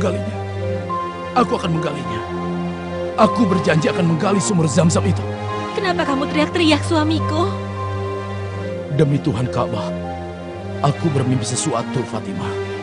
menggalinya. Aku akan menggalinya. Aku berjanji akan menggali sumur Zam-Zam itu. Kenapa kamu teriak-teriak, suamiku? Demi Tuhan Ka'bah, aku bermimpi sesuatu, Fatimah.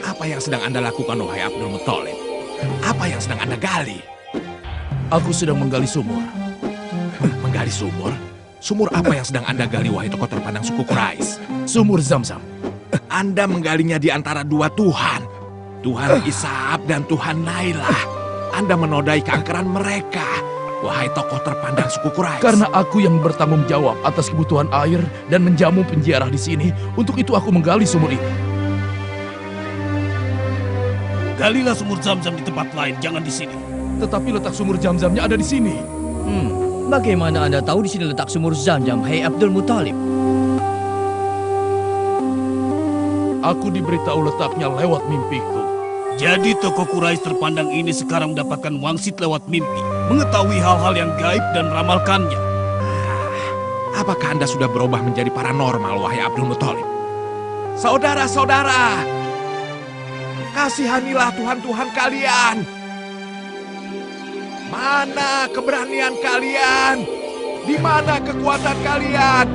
Apa yang sedang Anda lakukan, wahai Abdul Muthalib? Apa yang sedang Anda gali? Aku sedang menggali sumur. Menggali sumur? Sumur apa yang sedang Anda gali, wahai tokoh terpandang suku Quraisy? Sumur Zam-Zam. Anda menggalinya di antara dua Tuhan. Tuhan Ishaq dan Tuhan Nailah. Anda menodai keangkeran mereka, wahai tokoh terpandang suku Quraisy. Karena aku yang bertanggung jawab atas kebutuhan air dan menjamu penjara di sini, untuk itu aku menggali sumur itu. Galilah sumur Zam-Zam di tempat lain, jangan di sini. Tetapi letak sumur Zam-Zamnya ada di sini. Bagaimana Anda tahu di sini letak sumur Zam-Zam, hai Abdul Muthalib? Aku diberitahu letaknya lewat mimpiku. Jadi tokoh Quraisy terpandang ini sekarang mendapatkan wangsit lewat mimpi, mengetahui hal-hal yang gaib dan meramalkannya. Apakah Anda sudah berubah menjadi paranormal, wahai Abdul Muthalib? Saudara-saudara, kasihanilah Tuhan-Tuhan kalian. Mana keberanian kalian? Di mana kekuatan kalian?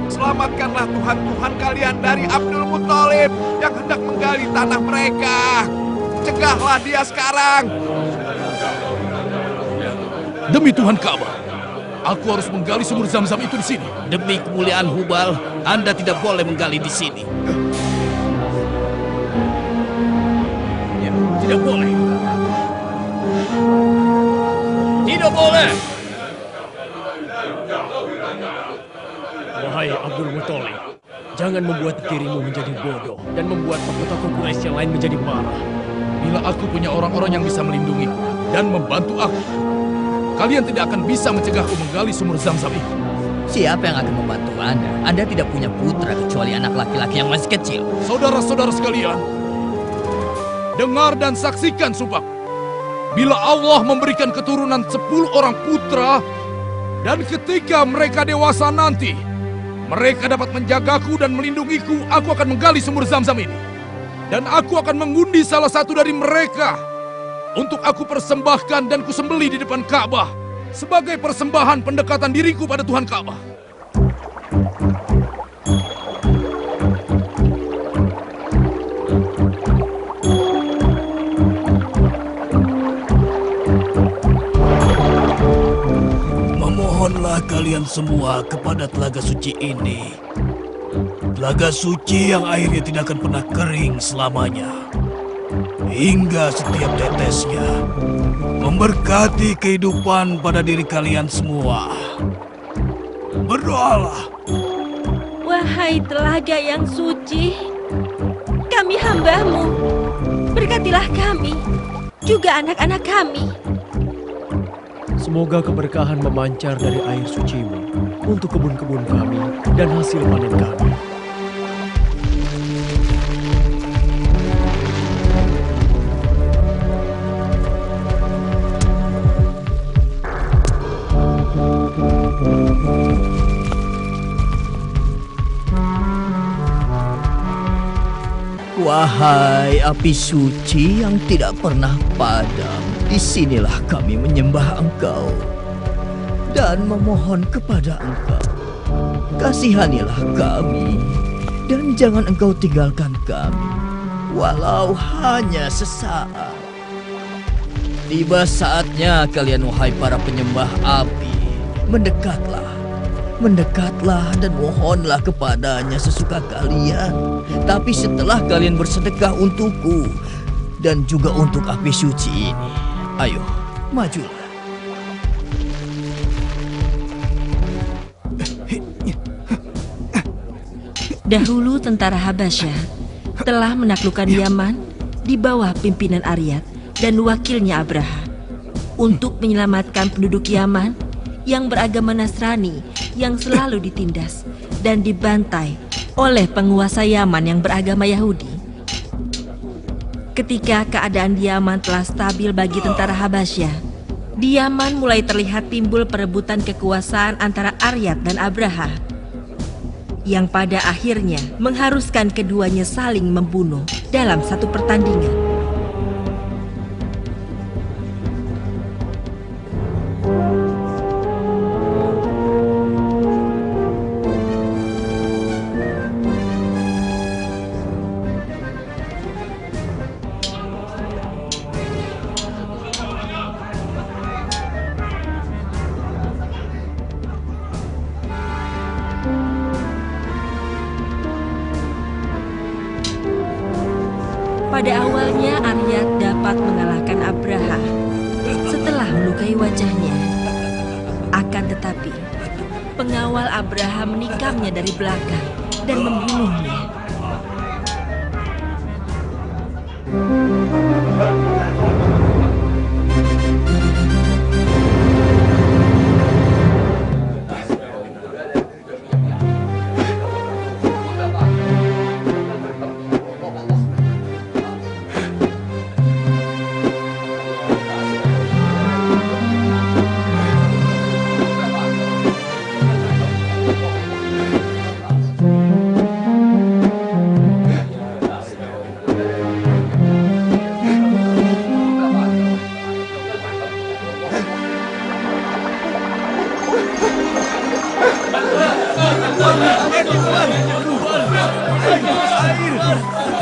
Selamatkanlah Tuhan-Tuhan kalian dari Abdul Muthalib yang hendak menggali tanah mereka. Cegahlah dia sekarang. Demi Tuhan Ka'bah, aku harus menggali sumur Zam-Zam itu di sini. Demi kemuliaan Hubal, Anda tidak boleh menggali di sini. Ya, tidak boleh. Tidak boleh. Wahai Abdul Muthalib, jangan membuat dirimu menjadi bodoh dan membuat tokoh-tokoh Quraisy yang lain menjadi marah. Bila aku punya orang-orang yang bisa melindungiku dan membantu aku, kalian tidak akan bisa mencegahku menggali sumur Zam-Zam itu. Siapa yang akan membantu Anda? Anda tidak punya putra kecuali anak laki-laki yang masih kecil. Saudara-saudara sekalian, dengar dan saksikan sumpah. Bila Allah memberikan keturunan 10 orang putra, dan ketika mereka dewasa nanti, mereka dapat menjagaku dan melindungiku, aku akan menggali sumur Zam-Zam ini. Dan aku akan mengundi salah satu dari mereka untuk aku persembahkan dan kusembelih di depan Ka'bah sebagai persembahan pendekatan diriku pada Tuhan Ka'bah. Memohonlah kalian semua kepada telaga suci ini. Telaga suci yang airnya tidak akan pernah kering selamanya. Hingga setiap tetesnya memberkati kehidupan pada diri kalian semua. Berdoalah. Wahai telaga yang suci, kami hamba-Mu. Berkatilah kami, juga anak-anak kami. Semoga keberkahan memancar dari air suci-Mu untuk kebun-kebun kami dan hasil panen kami. Wahai api suci yang tidak pernah padam, disinilah kami menyembah Engkau dan memohon kepada Engkau. Kasihanilah kami dan jangan Engkau tinggalkan kami, walau hanya sesaat. Tiba saatnya kalian, wahai para penyembah api, Mendekatlah dan mohonlah kepadanya sesuka kalian. Tapi setelah kalian bersedekah untukku dan juga untuk api suci ini, Ayo, majulah. Dahulu tentara Habasyah telah menaklukkan Yaman di bawah pimpinan Aryat dan wakilnya Abraha untuk menyelamatkan penduduk Yaman yang beragama Nasrani yang selalu ditindas dan dibantai oleh penguasa Yaman yang beragama Yahudi. Ketika keadaan di Yaman telah stabil bagi tentara Habasyah, di Yaman mulai terlihat timbul perebutan kekuasaan antara Aryat dan Abraha, yang pada akhirnya mengharuskan keduanya saling membunuh dalam satu pertandingan. Pada awalnya Aryat dapat mengalahkan Abraha setelah melukai wajahnya. Akan tetapi, pengawal Abraha menikamnya dari belakang dan membunuhnya.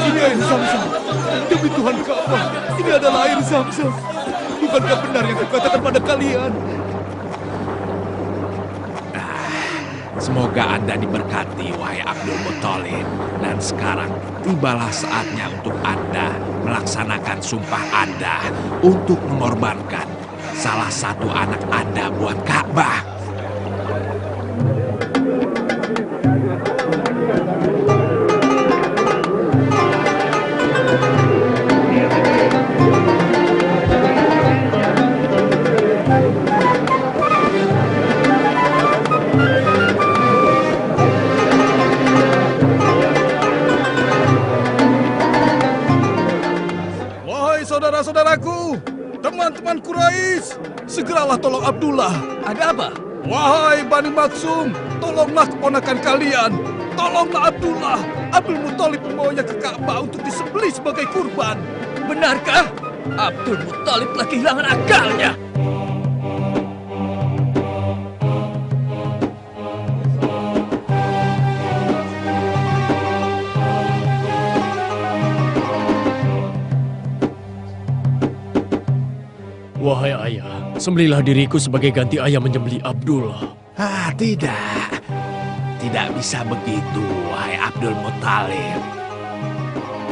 Ini air Zam-Zam. Demi Tuhan Ka'bah, ini adalah air Zam-Zam. Bukankah benar yang kukatakan pada kalian? Semoga Anda diberkati, wahai Abdul Muthalib. Dan sekarang tibalah saatnya untuk Anda melaksanakan sumpah Anda untuk mengorbankan salah satu anak Anda buat Ka'bah. Saudara-saudaraku, teman-teman Quraisy, segeralah tolong Abdullah. Ada apa? Wahai Bani Maksum, tolonglah keponakan kalian. Tolonglah Abdullah. Abdul Muthalib membawanya ke Ka'bah untuk disembelih sebagai kurban. Benarkah? Abdul Muthalib telah kehilangan akalnya. Wahai ayah, sembelilah diriku sebagai ganti ayah menyembelih Abdullah. Tidak. Tidak bisa begitu, wahai Abdul Muthalib.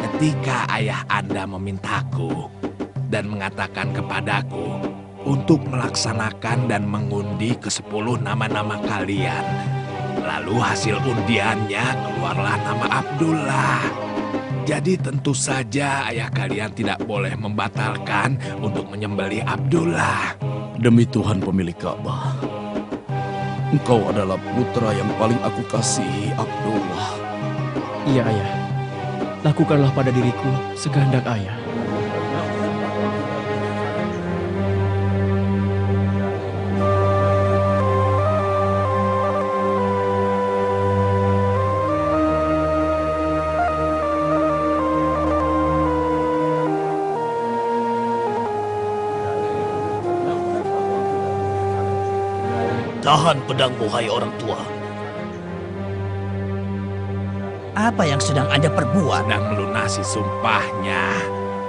Ketika ayah Anda memintaku dan mengatakan kepadaku untuk melaksanakan dan mengundi ke-10 nama-nama kalian, lalu hasil undiannya keluarlah nama Abdullah. Jadi tentu saja ayah kalian tidak boleh membatalkan untuk menyembelih Abdullah. Demi Tuhan pemilik Ka'bah, engkau adalah putra yang paling aku kasihi, Abdullah. Iya ayah, lakukanlah pada diriku sekehendak ayah. Tahan pedangmu, hai orang tua. Apa yang sedang Anda perbuat? Dan melunasi sumpahnya.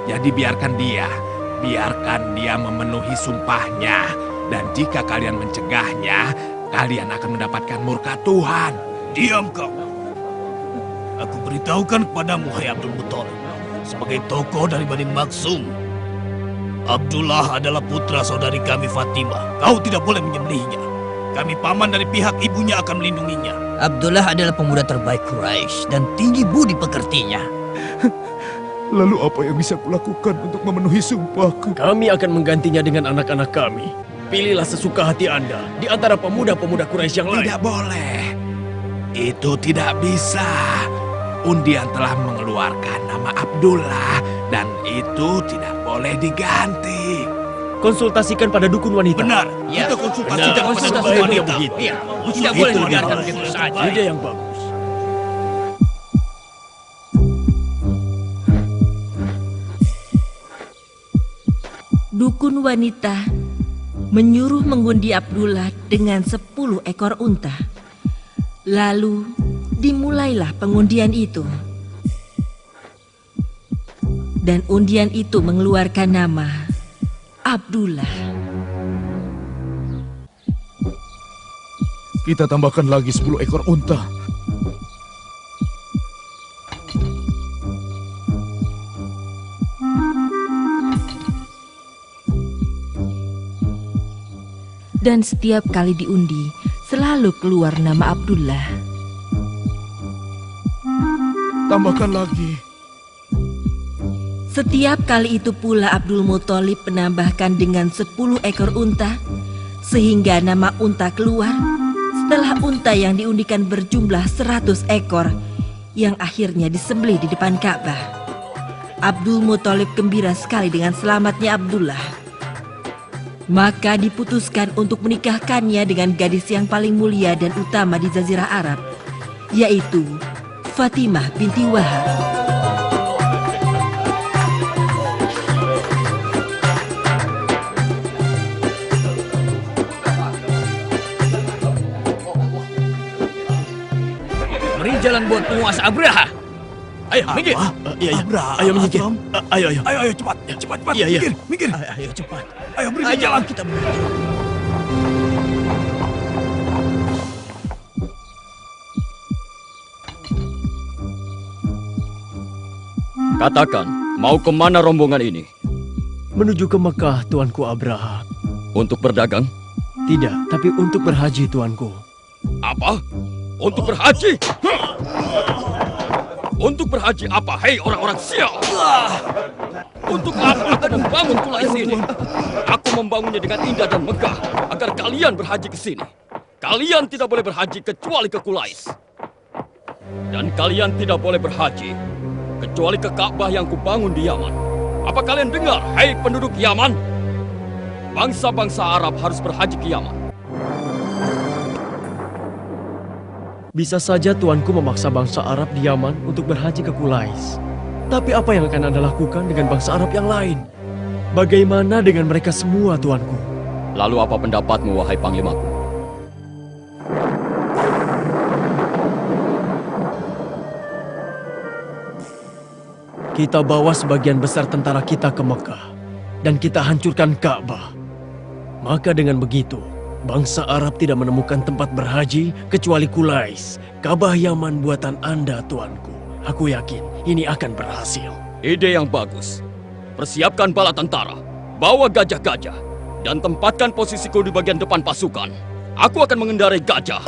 Jadi biarkan dia memenuhi sumpahnya. Dan jika kalian mencegahnya, kalian akan mendapatkan murka Tuhan. Diam kau. Aku beritahukan kepadamu, hai Abdul Muthalib, sebagai tokoh dari Bani Maksum, Abdullah adalah putra saudari kami Fatimah. Kau tidak boleh menyembelihnya. Kami paman dari pihak ibunya akan melindunginya. Abdullah adalah pemuda terbaik Quraisy dan tinggi budi pekertinya. Lalu apa yang bisa kulakukan untuk memenuhi sumpahku? Kami akan menggantinya dengan anak-anak kami. Pilihlah sesuka hati Anda di antara pemuda-pemuda Quraisy yang lain. Tidak boleh. Itu tidak bisa. Undian telah mengeluarkan nama Abdullah dan itu tidak boleh diganti. Konsultasikan pada dukun wanita. Benar, Ya. kita konsultasikan pada Konsultasikan dukun wanita. begitu. Iya, Usul tidak itu boleh adalah dibiarkan usul begitu yang saja. terbaik. Ide yang bagus. Dukun wanita menyuruh mengundi Abdullah dengan 10 ekor unta. Lalu dimulailah pengundian itu. Dan undian itu mengeluarkan nama Abdullah. Kita tambahkan lagi 10 ekor unta. Dan setiap kali diundi, selalu keluar nama Abdullah. Tambahkan lagi. Setiap kali itu pula Abdul Muthalib menambahkan dengan 10 ekor unta, sehingga nama unta keluar setelah unta yang diundikan berjumlah 100 ekor, yang akhirnya disembelih di depan Ka'bah. Abdul Muthalib gembira sekali dengan selamatnya Abdullah. Maka diputuskan untuk menikahkannya dengan gadis yang paling mulia dan utama di Jazirah Arab, yaitu Fatimah binti Wahab. Beri jalan buat penguasa Abraha. Ayo, minggir. Iya, iya. Abraham. Ayo minggir. Ayo, ayo. Ayo, cepat, cepat, cepat. Iya, iya. Minggir, minggir. Ayo, cepat. Ayo, beri Ayo, jalan. kita menuju. Katakan, mau kemana rombongan ini? Menuju ke Mekah, Tuanku Abraha. Untuk berdagang? Tidak, tapi untuk berhaji, Tuanku. Apa? Untuk berhaji? Untuk berhaji apa, hei orang-orang sial? Untuk apa aku membangun Quraisy ini? Aku membangunnya dengan indah dan megah agar kalian berhaji ke sini. Kalian tidak boleh berhaji kecuali ke Quraisy. Dan kalian tidak boleh berhaji kecuali ke Ka'bah yang kubangun di Yaman. Apa kalian dengar, hei penduduk Yaman? Bangsa-bangsa Arab harus berhaji ke Yaman. Bisa saja Tuanku memaksa bangsa Arab di Yaman untuk berhaji ke Quraisy. Tapi apa yang akan Anda lakukan dengan bangsa Arab yang lain? Bagaimana dengan mereka semua, Tuanku? Lalu apa pendapatmu, wahai panglimaku? Kita bawa sebagian besar tentara kita ke Mekah dan kita hancurkan Ka'bah. Maka dengan begitu, bangsa Arab tidak menemukan tempat berhaji kecuali Quraisy, Ka'bah Yaman buatan Anda, Tuanku. Aku yakin ini akan berhasil. Ide yang bagus. Persiapkan bala tentara, bawa gajah-gajah, dan tempatkan posisiku di bagian depan pasukan. Aku akan mengendarai gajah.